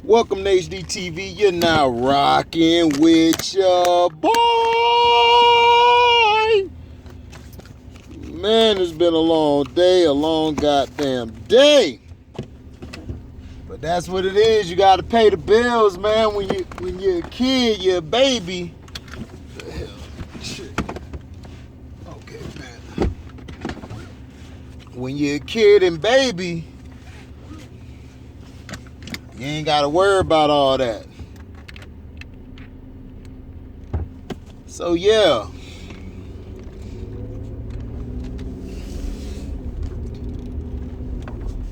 Welcome to HDTV. You're now rocking with your boy. Man, it's been a long day, a long goddamn day. But that's what it is. You gotta pay the bills, man. When you're a kid, you're a baby. What the hell? Shit. Okay, man. When you're a kid and baby, you ain't gotta worry about all that. So yeah.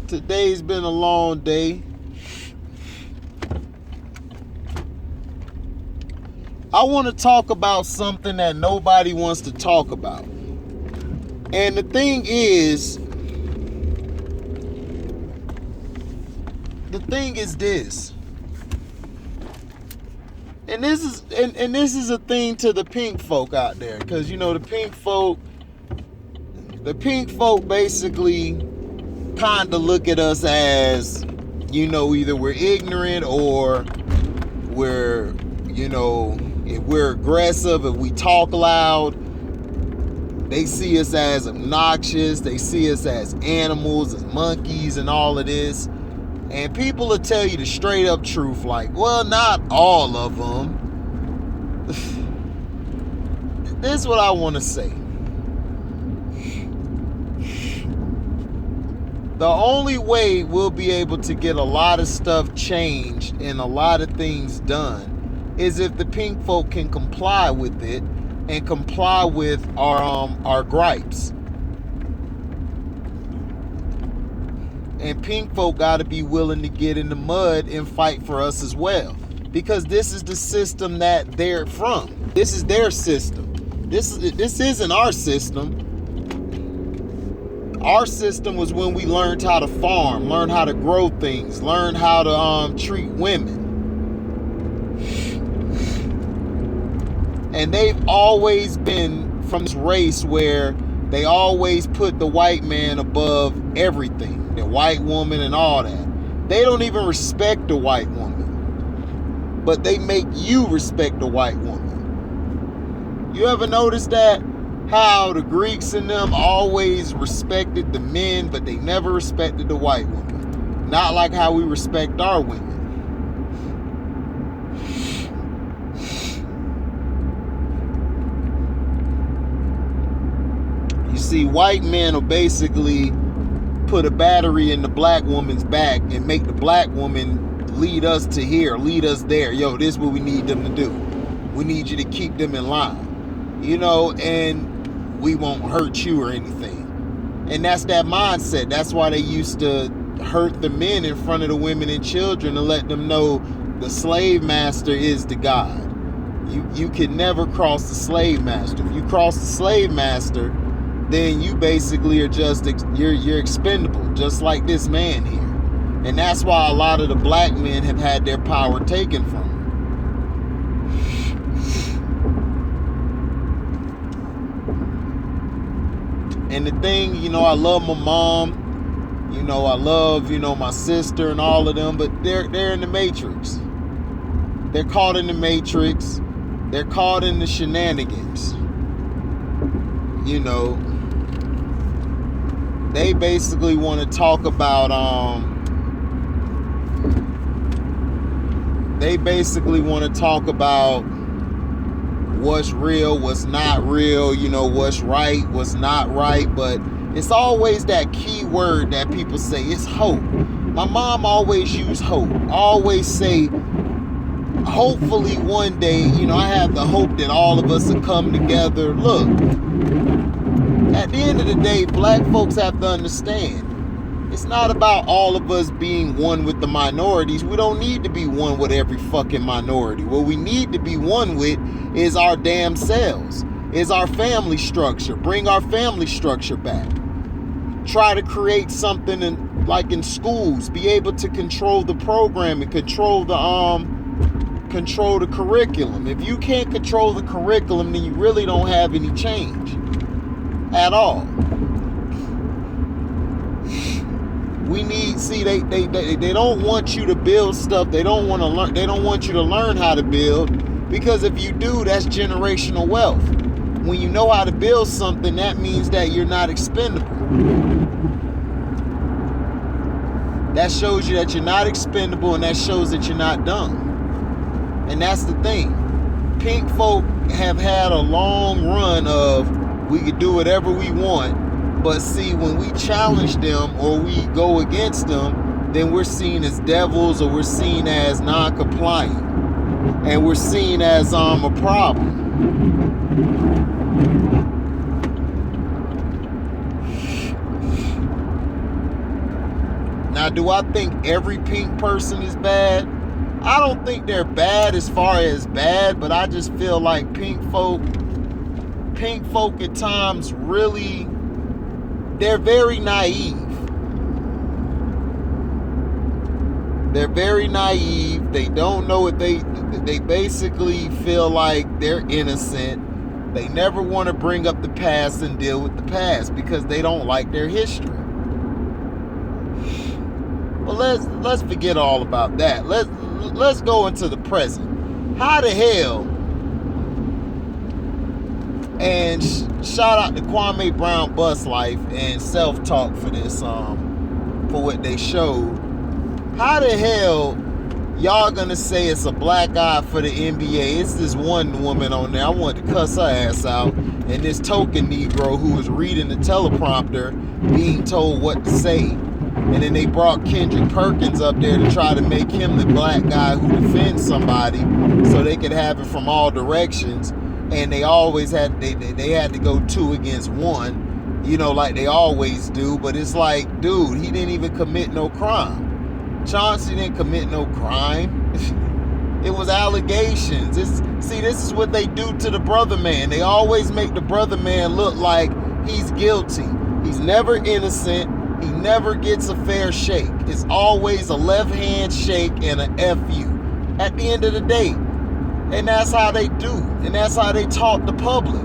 Today's been a long day. I want to talk about something that nobody wants to talk about. And the thing is this. And this is a thing to the pink folk out there, because you know the pink folk basically kind of look at us as, you know, either we're ignorant or we're, you know, if we're aggressive, if we talk loud. They see us as obnoxious. They see us as animals, as monkeys, and all of this. And people will tell you the straight up truth, like, well, not all of them. This is what I want to say. The only way we'll be able to get a lot of stuff changed and a lot of things done is if the pink folk can comply with it and comply with our gripes. And pink folk got to be willing to get in the mud and fight for us as well, because this is the system that they're from. This is their system. This isn't our system. Our system was when we learned how to farm, learned how to grow things, learned how to treat women. And they've always been from this race where they always put the white man above everything, the white woman and all that. They don't even respect the white woman, but they make you respect the white woman. You ever notice that? How the Greeks and them always respected the men, but they never respected the white woman. Not like how we respect our women. You see, white men will basically put a battery in the black woman's back and make the black woman lead us to here, lead us there. Yo, this is what we need them to do. We need you to keep them in line. You know, and we won't hurt you or anything. And that's that mindset. That's why they used to hurt the men in front of the women and children to let them know the slave master is the God. You can never cross the slave master. If you cross the slave master, then you basically are just, you're expendable, just like this man here. And that's why a lot of the black men have had their power taken from them. And the thing, you know, I love my mom, you know, I love, you know, my sister and all of them, but they're in the matrix. They're caught in the matrix. They're caught in the shenanigans. You know, they basically want to talk about, what's real, what's not real, you know, what's right, what's not right. But it's always that key word that people say, it's hope. My mom always used hope. Always say, hopefully one day, you know, I have the hope that all of us will come together. Look, at the end of the day, black folks have to understand, it's not about all of us being one with the minorities. We don't need to be one with every fucking minority. What we need to be one with is our damn selves, is our family structure. Bring our family structure back. Try to create something like in schools, be able to control the program and control the curriculum. If you can't control the curriculum, then you really don't have any change at all. We need, see, they don't want you to build stuff. They don't want to learn. They don't want you to learn how to build, because if you do, that's generational wealth. When you know how to build something, that means that you're not expendable. That shows you that you're not expendable, and that shows that you're not dumb. And that's the thing. Pink folk have had a long run of, we could do whatever we want, but see, when we challenge them or we go against them, then we're seen as devils, or we're seen as non-compliant, and we're seen as a problem. Now, do I think every pink person is bad? I don't think they're bad as far as bad, but I just feel like pink folk at times really, they're very naive. They're very naive. They don't know what they basically feel like they're innocent. They never want to bring up the past and deal with the past because they don't like their history. Well, let's forget all about that. Let's go into the present. How the hell? And shout out to Kwame Brown Bus Life and Self Talk for this, for what they showed. How the hell y'all gonna say it's a black eye for the NBA? It's this one woman on there, I wanted to cuss her ass out, and this token Negro who was reading the teleprompter, being told what to say. And then they brought Kendrick Perkins up there to try to make him the black guy who defends somebody, so they could have it from all directions. And they always had they had to go 2 against 1, you know, like they always do. But it's like, dude, he didn't even commit no crime. Chauncey didn't commit no crime. It was allegations. This is what they do to the brother man. They always make the brother man look like he's guilty. He's never innocent. He never gets a fair shake. It's always a left hand shake and an FU at the end of the day. And that's how they do. And that's how they talk to public.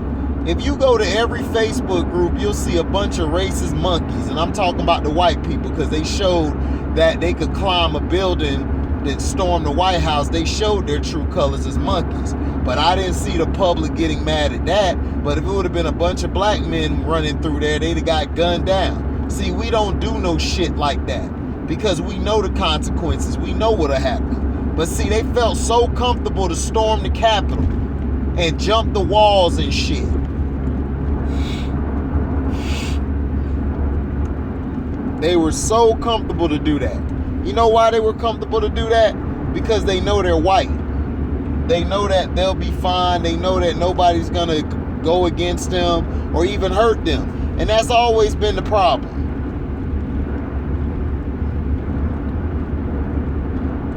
If you go to every Facebook group, you'll see a bunch of racist monkeys. And I'm talking about the white people, because they showed that they could climb a building that stormed the White House. They showed their true colors as monkeys. But I didn't see the public getting mad at that. But if it would have been a bunch of black men running through there, they'd have got gunned down. See, we don't do no shit like that because we know the consequences. We know what'll happen. But see, they felt so comfortable to storm the Capitol and jump the walls and shit. They were so comfortable to do that. You know why they were comfortable to do that? Because they know they're white. They know that they'll be fine. They know that nobody's gonna go against them or even hurt them. And that's always been the problem.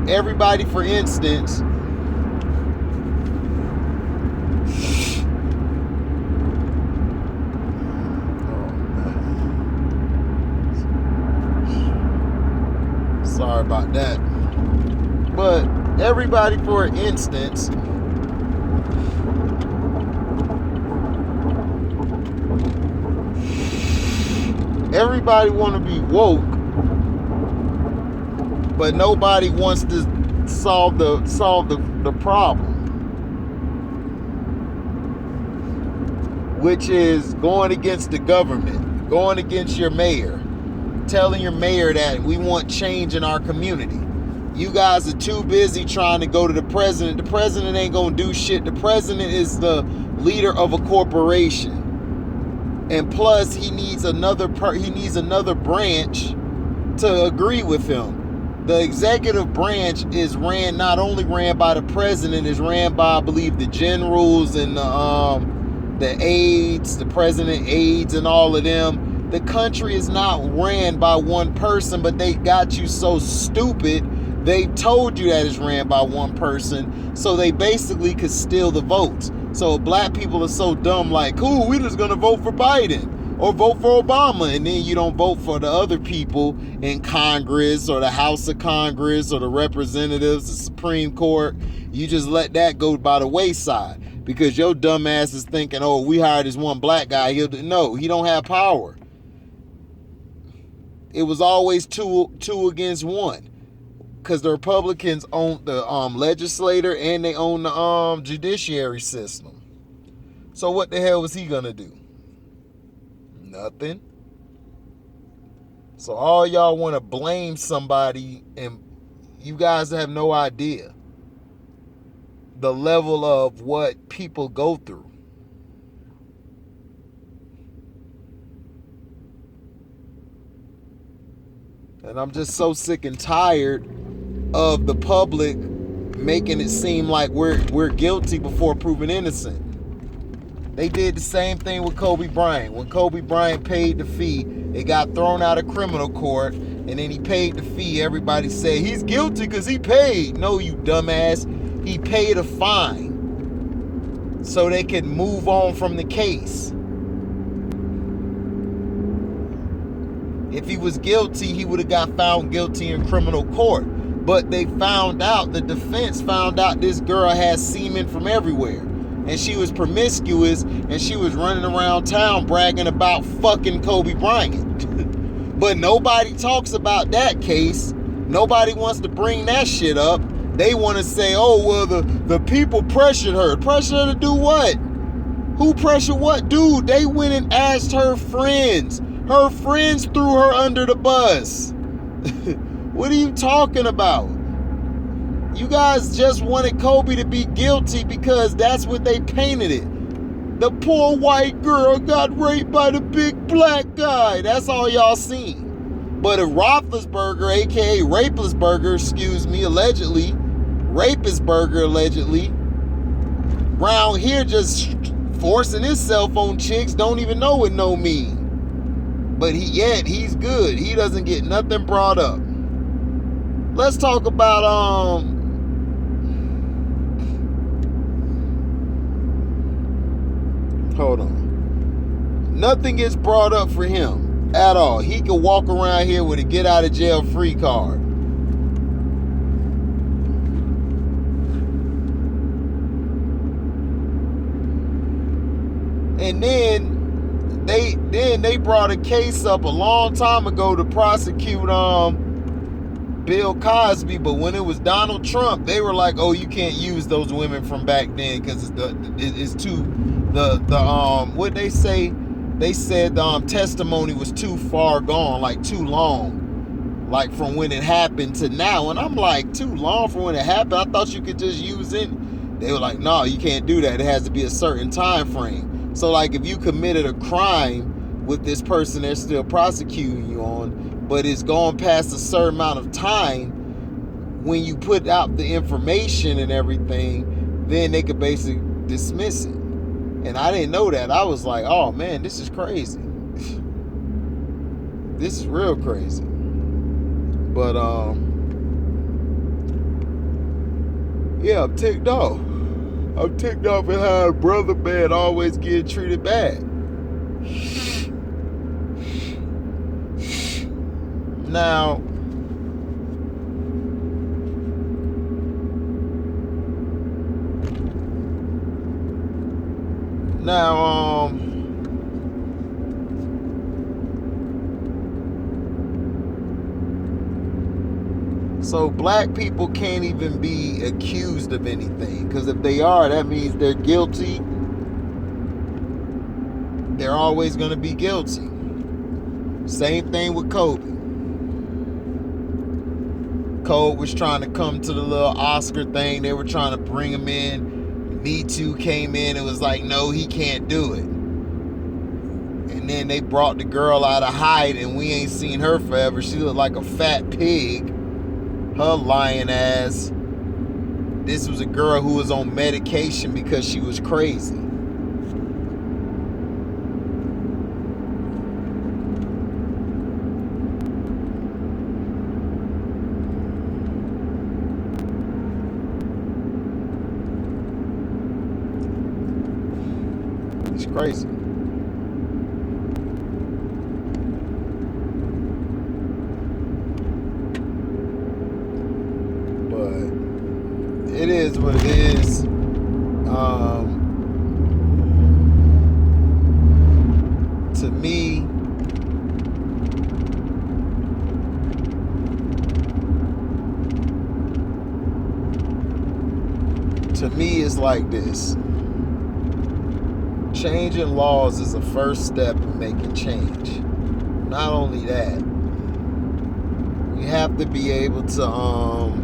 Everybody, for instance, sorry about that. But everybody, for instance, everybody want to be woke, but nobody wants to solve the problem, which is going against the government, going against your mayor, telling your mayor that we want change in our community. You guys are too busy trying to go to the president. The president ain't gonna do shit. The president is the leader of a corporation, and plus he needs another branch to agree with him. The executive branch is not only ran by the president, is ran by, I believe, the generals and the aides, the president aides and all of them. The country is not ran by one person, but they got you so stupid, they told you that it's ran by one person, so they basically could steal the votes. So black people are so dumb, like, cool, we just gonna vote for Biden or vote for Obama, and then you don't vote for the other people in Congress or the House of Congress or the representatives, the Supreme Court. You just let that go by the wayside because your dumb ass is thinking, oh, we hired this one black guy. No, he don't have power. It was always two against one, because the Republicans own the legislator and they own the judiciary system. So what the hell was he gonna do? Nothing. So all y'all want to blame somebody, and you guys have no idea the level of what people go through. And I'm just so sick and tired of the public making it seem like we're guilty before proven innocent. They did the same thing with Kobe Bryant. When Kobe Bryant paid the fee, it got thrown out of criminal court, and then he paid the fee. Everybody said he's guilty because he paid. No, you dumbass. He paid a fine so they could move on from the case. If he was guilty, he would have got found guilty in criminal court. But they found out, the defense found out this girl has semen from everywhere. And she was promiscuous, and she was running around town bragging about fucking Kobe Bryant. But nobody talks about that case. Nobody wants to bring that shit up. They want to say, oh, well, the people pressured her. Pressured her to do what? Who pressured what? Dude, they went and asked her friends. Her friends threw her under the bus. What are you talking about? You guys just wanted Kobe to be guilty because that's what they painted it. The poor white girl got raped by the big black guy. That's all y'all seen. But if Roethlisberger, aka Rapelessberger, allegedly, round here just forcing himself on chicks, don't even know what no mean. But he's good. He doesn't get nothing brought up. Let's talk about hold on. Nothing gets brought up for him at all. He can walk around here with a get out of jail free card. And then they brought a case up a long time ago to prosecute Bill Cosby, but when it was Donald Trump, they were like, "Oh, you can't use those women from back then because it's too what they say." They said the testimony was too far gone, like too long, like from when it happened to now. And I'm like, too long from when it happened? I thought you could just use it. They were like, "No, you can't do that. It has to be a certain time frame." So like if you committed a crime with this person they're still prosecuting you on, but it's gone past a certain amount of time, when you put out the information and everything, then they could basically dismiss it. And I didn't know that. I was like, oh man, this is crazy. This is real crazy. But yeah, I'm ticked off. I'm ticked off at how a brother man always get treated bad. Now, so black people can't even be accused of anything, because if they are, that means they're guilty. They're always going to be guilty. Same thing with Kobe. Kobe was trying to come to the little Oscar thing. They were trying to bring him in. Me Too came in and was like, no, he can't do it. And then they brought the girl out of hiding, and we ain't seen her forever. She looked like a fat pig. Her lying ass. This was a girl who was on medication because she was crazy. It's crazy. It is what it is. To me, to me, it's like this. Changing laws is the first step in making change. Not only that, we have to be able to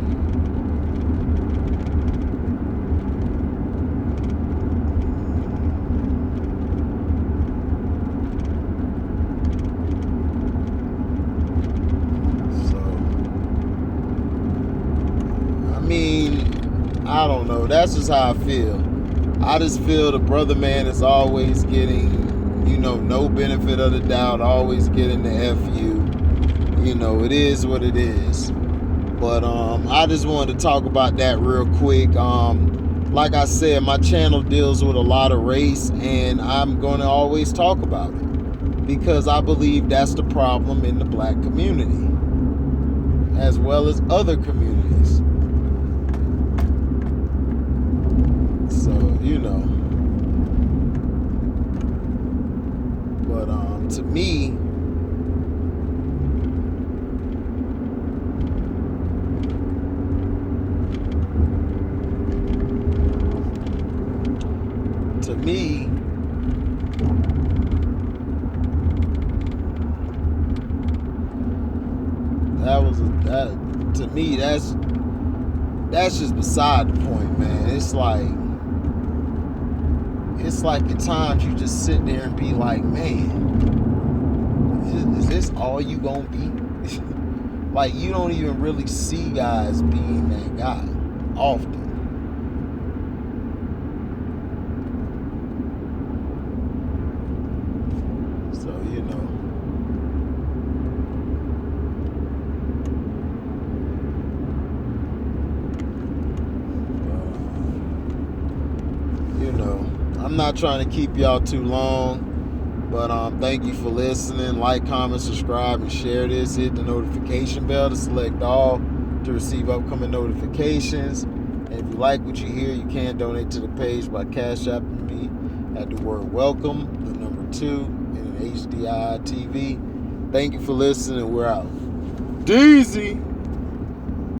I don't know. That's just how I feel. I just feel the brother man is always getting, no benefit of the doubt, always getting the FU. It is what it is. But I just wanted to talk about that real quick. Like I said, my channel deals with a lot of race, and I'm going to always talk about it because I believe that's the problem in the black community, as well as other communities. So, but to me, that's just beside the point, man. It's like at times you just sit there and be like, man, is this all you gonna be? Like, you don't even really see guys being that guy often. So, I'm not trying to keep y'all too long, but thank you for listening. Like, comment, subscribe, and share this. Hit the notification bell to select all to receive upcoming notifications. And if you like what you hear, you can donate to the page by Cash Apping me at the word welcome, the number 2, and an HDI TV. Thank you for listening. We're out. Deezy.